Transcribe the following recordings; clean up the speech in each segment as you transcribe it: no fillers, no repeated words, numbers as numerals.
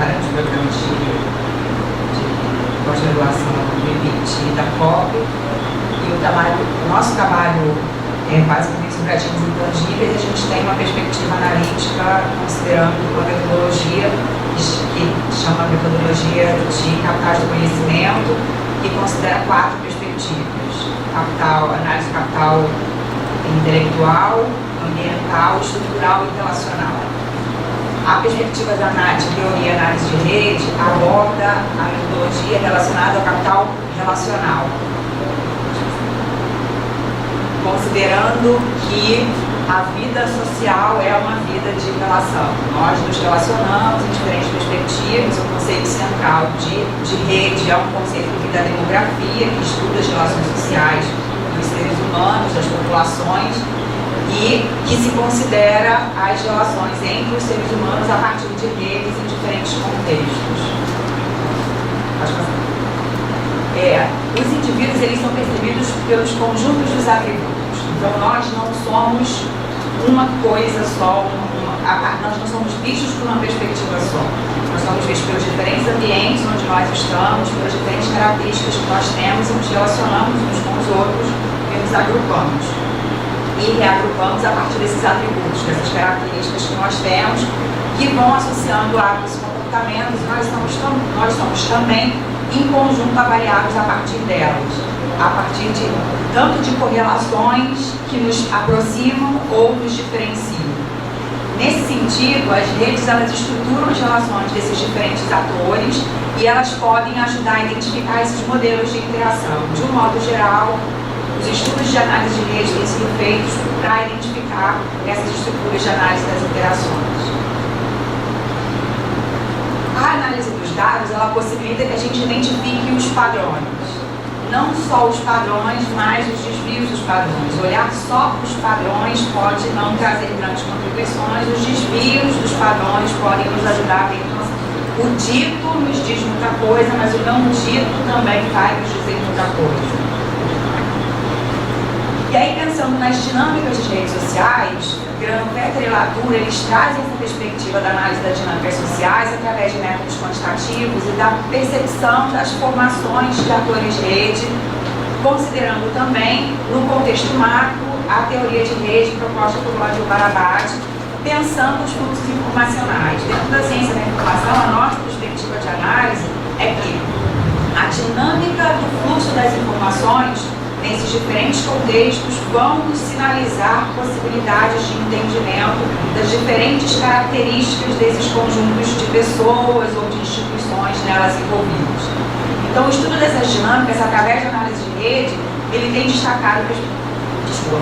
participaram dos programas de pós-graduação do IBIT e da COP. E o nosso trabalho é basicamente sobre ativos intangíveis. A gente tem uma perspectiva analítica considerando uma metodologia que chama metodologia de capitais do conhecimento, que considera 4 perspectivas: análise capital intelectual, ambiental, estrutural e relacional. A perspectiva da teoria e análise de rede aborda a metodologia relacionada ao capital relacional, considerando que a vida social é uma vida de relação. Nós nos relacionamos em diferentes perspectivas. O conceito central de rede é um conceito da demografia, que estuda as relações sociais dos seres humanos, das populações, e que se considera as relações entre os seres humanos a partir de redes em diferentes contextos. Pode passar. Os indivíduos, eles são percebidos pelos conjuntos dos atributos. Então nós não somos uma coisa só, nós não somos vistos por uma perspectiva só. Nós somos vistos pelos diferentes ambientes onde nós estamos, pelas diferentes características que nós temos e nos relacionamos uns com os outros e nos agrupamos. E reagrupamos a partir desses atributos, dessas características que nós temos, que vão associando hábitos e comportamentos, e nós somos também em conjunto avaliados a partir delas, a partir tanto de correlações que nos aproximam ou nos diferenciam. Nesse sentido, as redes, elas estruturam as relações desses diferentes atores e elas podem ajudar a identificar esses modelos de interação. De um modo geral, os estudos de análise de rede têm sido feitos para identificar essas estruturas de análise das interações. A análise dos dados, ela possibilita que a gente identifique os padrões. Não só os padrões, mas os desvios dos padrões. Olhar só para os padrões pode não trazer grandes contribuições. Os desvios dos padrões podem nos ajudar a ver que o dito nos diz muita coisa, mas o não dito também vai nos dizer muita coisa. E aí, pensando nas dinâmicas das redes sociais, Granovetter e Latour, eles trazem essa perspectiva da análise das dinâmicas sociais através de métodos quantitativos e da percepção das formações de atores de rede, considerando também, no contexto macro, a teoria de rede proposta por Roger Barabate, pensando os fluxos informacionais. Dentro da ciência da informação, a nossa perspectiva de análise é que a dinâmica do fluxo das informações nesses diferentes contextos vão nos sinalizar possibilidades de entendimento das diferentes características desses conjuntos de pessoas ou de instituições nelas envolvidas. Então, o estudo dessas dinâmicas, através da análise de rede, ele tem destacado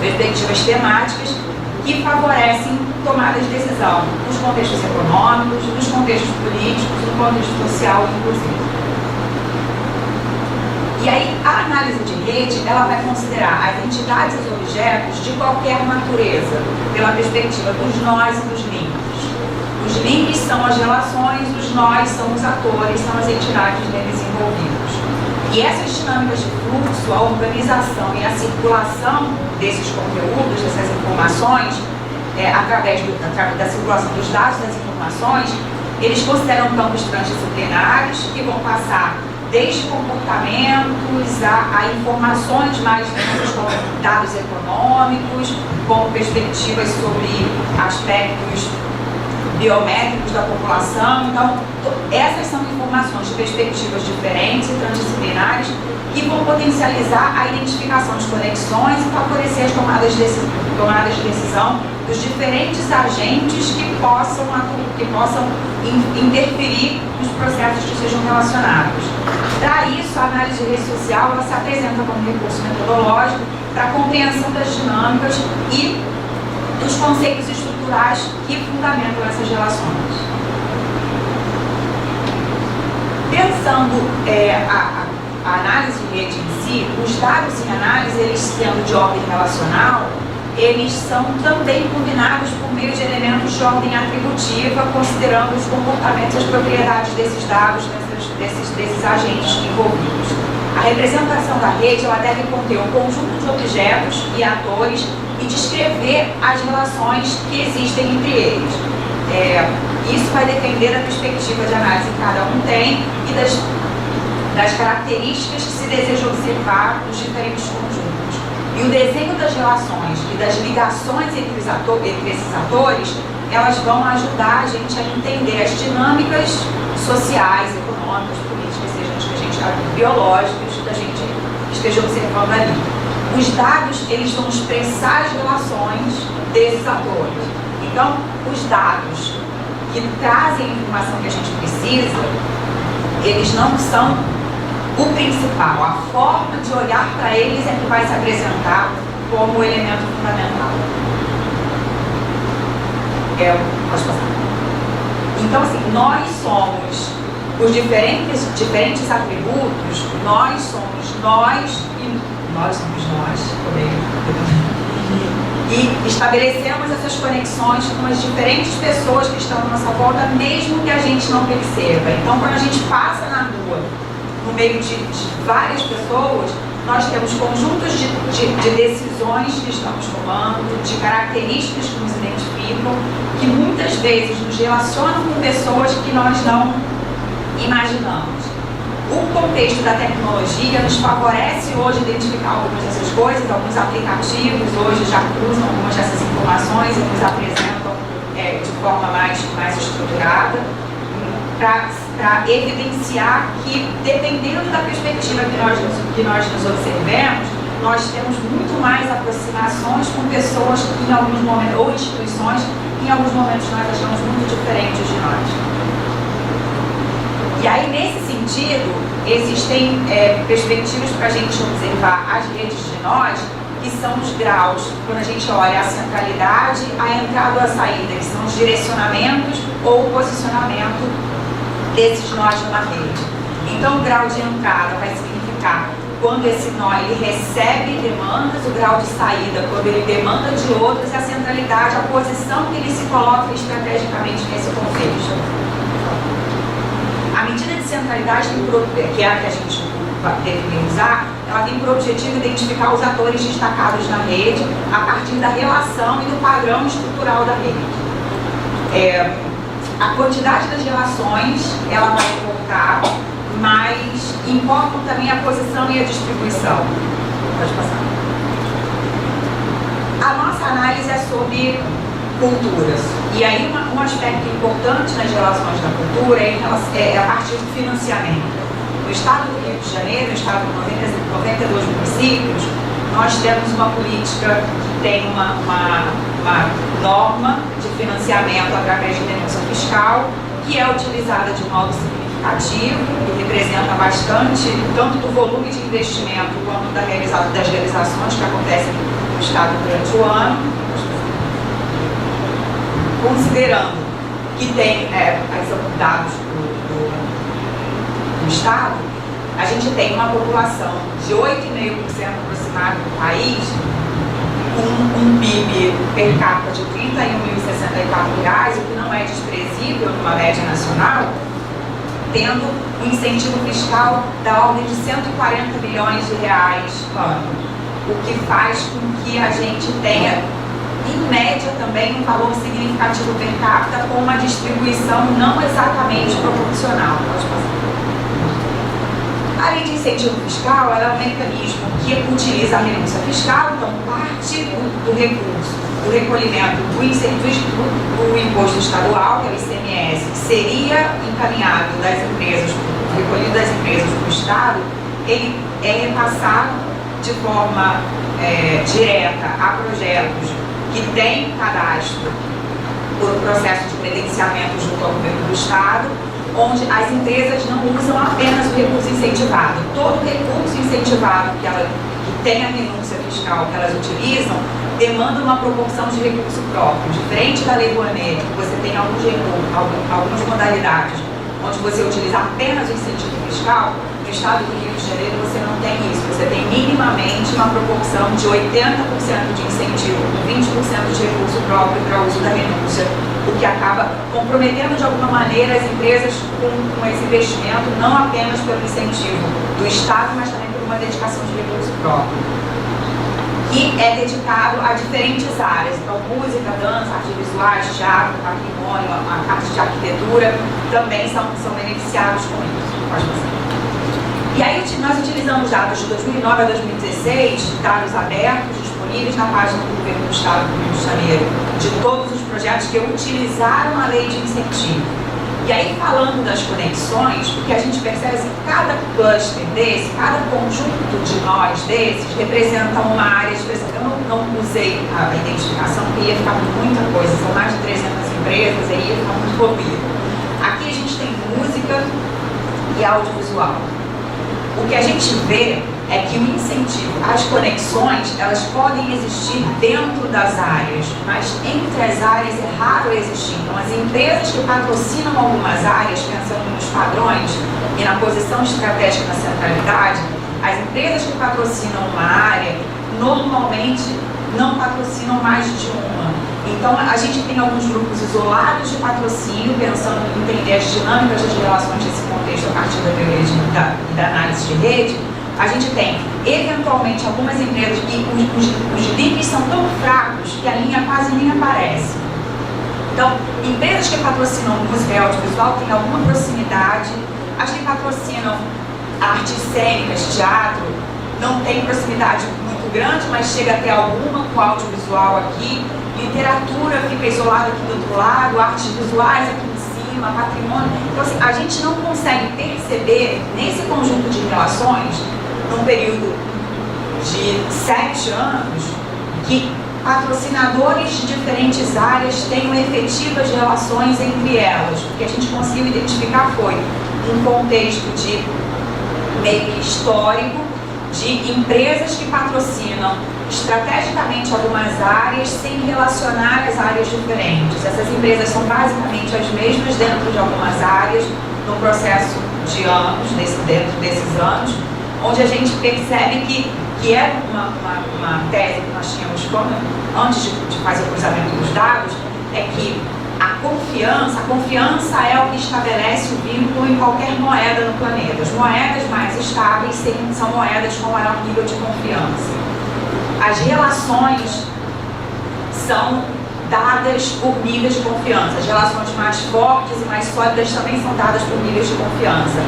perspectivas temáticas que favorecem tomadas de decisão nos contextos econômicos, nos contextos políticos, no contexto social, inclusive. E aí, a análise de rede, ela vai considerar as entidades e os objetos de qualquer natureza, pela perspectiva dos nós e dos links. Os links são as relações, os nós são os atores, são as entidades neles envolvidos. E essas dinâmicas de fluxo, a organização e a circulação desses conteúdos, dessas informações, através da circulação dos dados e das informações, eles consideram campos transdisciplinares que vão passar desde comportamentos a informações mais densas como dados econômicos, como perspectivas sobre aspectos biométricos da população. Então, essas são informações de perspectivas diferentes e transdisciplinares que vão potencializar a identificação de conexões e favorecer as tomadas de decisão dos diferentes agentes que possam interferir nos processos que sejam relacionados. Para isso, a análise de rede social ela se apresenta como recurso metodológico para a compreensão das dinâmicas e dos conceitos estruturais que fundamentam essas relações. Pensando a análise de rede em si, os dados em análise, eles sendo de ordem relacional, eles são também combinados por meio de elementos de ordem atributiva, considerando os comportamentos e as propriedades desses dados, desses agentes envolvidos. A representação da rede ela deve conter um conjunto de objetos e atores e descrever as relações que existem entre eles. E Isso vai depender da perspectiva de análise que cada um tem e das características que se deseja observar nos diferentes conjuntos. E o desenho das relações e das ligações entre esses atores, elas vão ajudar a gente a entender as dinâmicas sociais, econômicas, políticas, sejam as que a gente biológicas, que a gente esteja observando ali. Os dados, eles vão expressar as relações desses atores. Então, os dados que trazem a informação que a gente precisa, eles não são o principal. A forma de olhar para eles é que vai se apresentar como o elemento fundamental. Pode passar. Então, assim, nós somos os diferentes atributos, nós somos nós e nós somos nós, e estabelecemos essas conexões com as diferentes pessoas que estão à nossa volta, mesmo que a gente não perceba. Então, quando a gente passa na rua, no meio de várias pessoas, nós temos conjuntos de decisões que estamos tomando, de características que nos identificam, que muitas vezes nos relacionam com pessoas que nós não imaginamos. O contexto da tecnologia nos favorece hoje identificar algumas dessas coisas. Alguns aplicativos hoje já cruzam algumas dessas informações e nos apresentam de forma mais estruturada para evidenciar que, dependendo da perspectiva que nós nos observemos, nós temos muito mais aproximações com pessoas que em alguns momentos, ou instituições que em alguns momentos nós achamos muito diferentes de nós. E aí, nesse sentido, existem perspectivas para a gente observar as redes de nós, que são os graus, quando a gente olha a centralidade, a entrada ou a saída, que são os direcionamentos ou o posicionamento desses nós numa rede. Então, o grau de entrada vai significar quando esse nó ele recebe demandas, o grau de saída, quando ele demanda de outras, e a centralidade, a posição que ele se coloca estrategicamente nesse contexto. A medida de centralidade, que é a que a gente deve usar, ela tem por objetivo identificar os atores destacados na rede a partir da relação e do padrão estrutural da rede. A quantidade das relações, ela vai importar, mas importam também a posição e a distribuição. Pode passar. A nossa análise é sobre culturas. E aí um aspecto importante nas relações da cultura é a partir do financiamento. No estado do Rio de Janeiro, no estado de 92 municípios, nós temos uma política que tem uma norma de financiamento através de denúncia fiscal, que é utilizada de modo significativo e representa bastante, tanto do volume de investimento quanto das realizações que acontecem no estado durante o ano. Considerando que tem dados do Estado, a gente tem uma população de 8,5% aproximado do país, com um PIB per capita de R$ 31.064, o que não é desprezível numa média nacional, tendo um incentivo fiscal da ordem de 140 bilhões de reais ano, o que faz com que a gente tenha, em média, também um valor significativo per capita com uma distribuição não exatamente proporcional. A lei de incentivo fiscal ela é um mecanismo que utiliza a renúncia fiscal, então parte do recurso, do recolhimento do imposto estadual, que é o ICMS, que seria encaminhado das empresas, recolhido das empresas para o Estado, ele é repassado de forma direta a projetos que têm cadastro por um processo de credenciamento junto ao governo do Estado, onde as empresas não usam apenas o recurso incentivado. Todo recurso incentivado que tem a renúncia fiscal que elas utilizam, demanda uma proporção de recurso próprio. Diferente da Lei Rouanet, que você tem algumas modalidades onde você utiliza apenas o incentivo fiscal, no estado do Rio de Janeiro você não tem isso. Você tem minimamente uma proporção de 80% de incentivo com 20% de recurso próprio para o uso da renúncia, o que acaba comprometendo de alguma maneira as empresas com esse investimento, não apenas pelo incentivo do Estado, mas também por uma dedicação de recurso próprio. que é dedicado a diferentes áreas. Então, música, dança, artes visuais, teatro, patrimônio, a parte de arquitetura, também são beneficiados com isso. Pode passar. E aí nós utilizamos dados de 2009 a 2016, dados abertos, disponíveis na página do Governo do Estado do Rio de Janeiro, de todos os projetos que utilizaram a lei de incentivo. E aí, falando das conexões, o que a gente percebe é que cada cluster desse, cada conjunto de nós desses, representa uma área específica. Eu não usei a identificação, porque ia ficar muita coisa, são mais de 300 empresas, aí ia ficar muito poluído. Aqui a gente tem música e audiovisual. O que a gente vê é que o incentivo, as conexões, elas podem existir dentro das áreas, mas entre as áreas é raro existir. Então, as empresas que patrocinam algumas áreas, pensando nos padrões e na posição estratégica na centralidade, as empresas que patrocinam uma área, normalmente não patrocinam mais de uma. Então, a gente tem alguns grupos isolados de patrocínio, pensando em entender as dinâmicas das relações desse contexto a partir da teoria da análise de rede. A gente tem, eventualmente, algumas empresas que os links são tão fracos que a linha quase nem aparece. Então, empresas que patrocinam música e audiovisual têm alguma proximidade. As que patrocinam artes cênicas, teatro, não tem proximidade muito grande, mas chega até alguma com audiovisual aqui. Literatura fica isolada aqui do outro lado, artes visuais aqui em cima, patrimônio. Então, assim, a gente não consegue perceber, nesse conjunto de relações, num período de 7 anos, que patrocinadores de diferentes áreas tenham efetivas relações entre elas. O que a gente conseguiu identificar foi um contexto de meio que histórico, de empresas que patrocinam estrategicamente algumas áreas sem relacionar as áreas diferentes. Essas empresas são basicamente as mesmas dentro de algumas áreas, no processo de anos, dentro desses anos, onde a gente percebe que é uma tese que nós tínhamos antes de fazer o cruzamento dos dados, é que a confiança é o que estabelece o vínculo em qualquer moeda no planeta. As moedas mais estáveis são moedas com maior nível de confiança. As relações são dadas por níveis de confiança. As relações mais fortes e mais sólidas também são dadas por níveis de confiança.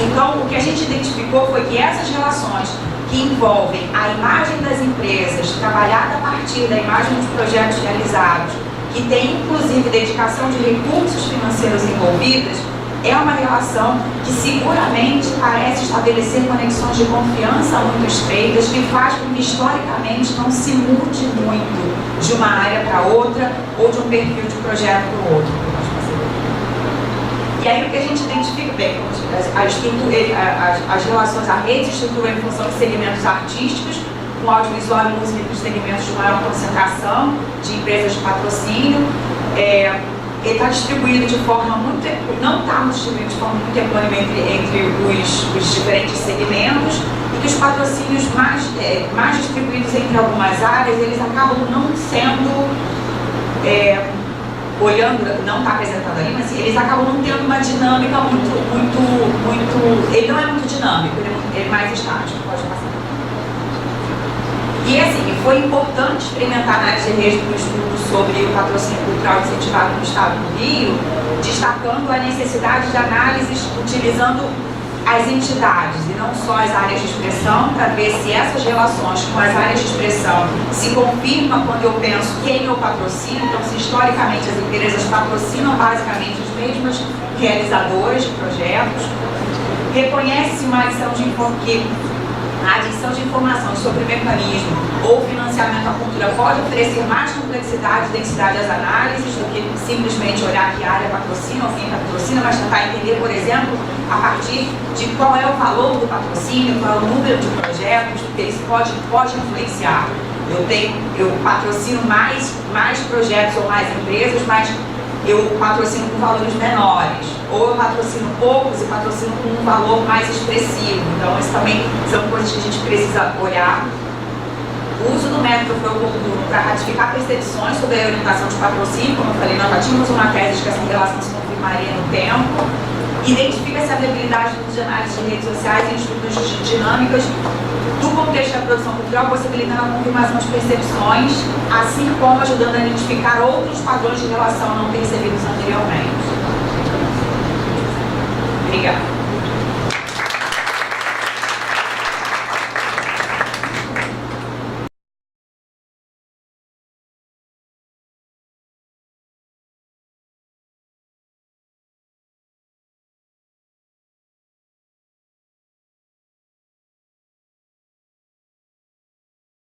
Então, o que a gente identificou foi que essas relações que envolvem a imagem das empresas, trabalhada a partir da imagem dos projetos realizados, que tem inclusive dedicação de recursos financeiros envolvidos, é uma relação que seguramente parece estabelecer conexões de confiança muito estreitas, que faz com que historicamente não se mude muito de uma área para outra ou de um perfil de projeto para o outro. E aí o que a gente identifica bem, as relações, a rede se estrutura em função de segmentos artísticos, com audiovisual e música dos segmentos de maior concentração de empresas de patrocínio. Ele está distribuído de forma muito, não está distribuído de forma muito equânime entre os diferentes segmentos, e que os patrocínios mais distribuídos entre algumas áreas, eles acabam não sendo, olhando, não está apresentado ali, mas eles acabam não tendo uma dinâmica muito, ele não é muito dinâmico, ele é mais estático. Pode passar. E assim, foi importante experimentar a análise de rede no estudo sobre o patrocínio cultural incentivado no Estado do Rio, destacando a necessidade de análises utilizando as entidades e não só as áreas de expressão, para ver se essas relações com as áreas de expressão se confirmam quando eu penso quem eu patrocino. Então, se historicamente as empresas patrocinam basicamente as mesmas realizadoras de projetos, reconhece uma adição de informação sobre o mecanismo ou financiamento à cultura pode oferecer mais complexidade e densidade às análises do que simplesmente olhar que área patrocina ou quem patrocina, mas tentar entender, por exemplo, a partir de qual é o valor do patrocínio, qual é o número de projetos, porque isso pode influenciar. Eu patrocino mais projetos ou mais empresas, mas eu patrocino com valores menores, ou eu patrocino poucos e patrocino com um valor mais expressivo. Então, isso também são coisas que a gente precisa olhar. O uso do método foi oportuno para ratificar percepções sobre a orientação de patrocínio. Como eu falei, nós já tínhamos uma tese de que essa relação se confirmaria no tempo. Identifica-se a viabilidade do uso de análise de redes sociais e estudos dinâmicas do contexto da produção cultural, possibilitando a confirmação de percepções, assim como ajudando a identificar outros padrões de relação não percebidos anteriormente. Obrigada.